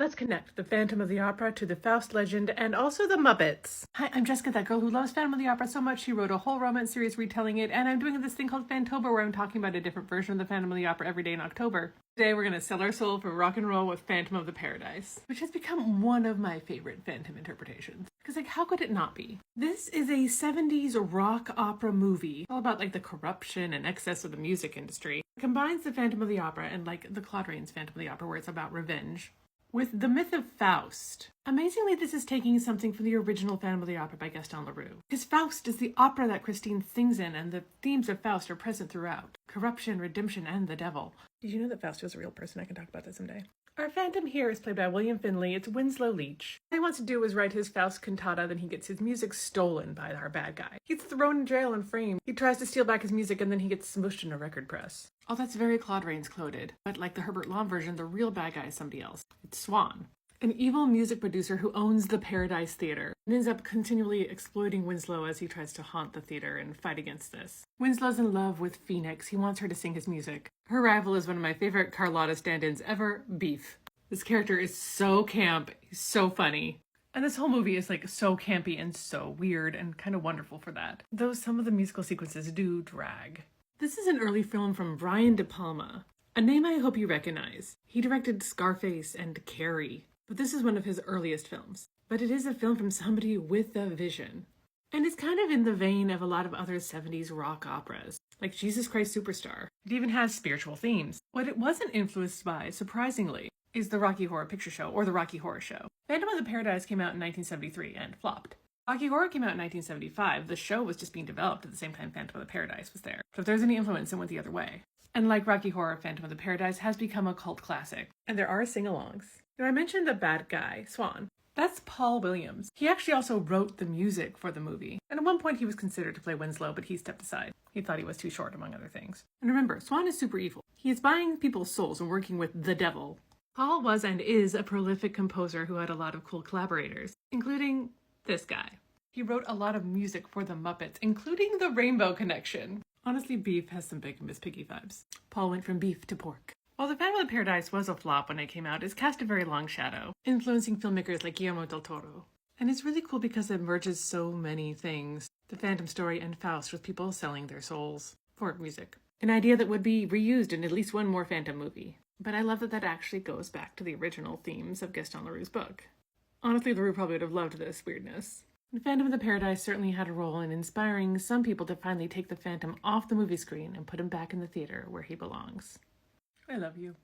Let's connect the Phantom of the Opera to the Faust legend and also the Muppets. Hi, I'm Jessica, that girl who loves Phantom of the Opera so much she wrote a whole romance series retelling it, and I'm doing this thing called Fantober where I'm talking about a different version of the Phantom of the Opera every day in October. Today we're going to sell our soul for rock and roll with Phantom of the Paradise, which has become one of my favorite Phantom interpretations. Because how could it not be? This is a 70s rock opera movie, all about the corruption and excess of the music industry. It combines the Phantom of the Opera and the Claude Rains Phantom of the Opera where it's about revenge with the myth of Faust. Amazingly, this is taking something from the original Phantom of the Opera by Gaston Leroux. Because Faust is the opera that Christine sings in, and the themes of Faust are present throughout. Corruption, redemption, and the devil. Did you know that Faust was a real person? I can talk about that someday. Our Phantom here is played by William Finley. It's Winslow Leach. What he wants to do is write his Faust cantata, then he gets his music stolen by our bad guy. He gets thrown in jail and framed. He tries to steal back his music, and then he gets smushed in a record press. Oh, that's very Claude Rains coded. But like the Herbert Lom version, the real bad guy is somebody else. It's Swan, an evil music producer who owns the Paradise Theater and ends up continually exploiting Winslow as he tries to haunt the theater and fight against this. Winslow's in love with Phoenix. He wants her to sing his music. Her rival is one of my favorite Carlotta stand-ins ever, Beef. This character is so camp, he's so funny. And this whole movie is so campy and so weird and kind of wonderful for that. Though some of the musical sequences do drag. This is an early film from Brian De Palma, a name I hope you recognize. He directed Scarface and Carrie, but this is one of his earliest films. But it is a film from somebody with a vision. And it's kind of in the vein of a lot of other 70s rock operas, like Jesus Christ Superstar. It even has spiritual themes. What it wasn't influenced by, surprisingly, is the Rocky Horror Picture Show or the Rocky Horror Show. Phantom of the Paradise came out in 1973 and flopped. Rocky Horror came out in 1975. The show was just being developed at the same time Phantom of the Paradise was there. So if there's any influence, it went the other way. And like Rocky Horror, Phantom of the Paradise has become a cult classic. And there are sing-alongs. Now I mentioned the bad guy, Swan. That's Paul Williams. He actually also wrote the music for the movie. And at one point he was considered to play Winslow, but he stepped aside. He thought he was too short, among other things. And remember, Swan is super evil. He is buying people's souls and working with the devil. Paul was and is a prolific composer who had a lot of cool collaborators, including this guy. He wrote a lot of music for the Muppets, including the Rainbow Connection. Honestly, Beef has some big Miss Piggy vibes. Paul went from beef to pork. While The Phantom of the Paradise was a flop when it came out, it's cast a very long shadow, influencing filmmakers like Guillermo del Toro. And it's really cool because it merges so many things. The Phantom story and Faust with people selling their souls for music. An idea that would be reused in at least one more Phantom movie. But I love that that actually goes back to the original themes of Gaston Leroux's book. Honestly, Leroux probably would have loved this weirdness. The Phantom of the Paradise certainly had a role in inspiring some people to finally take the Phantom off the movie screen and put him back in the theater where he belongs. I love you.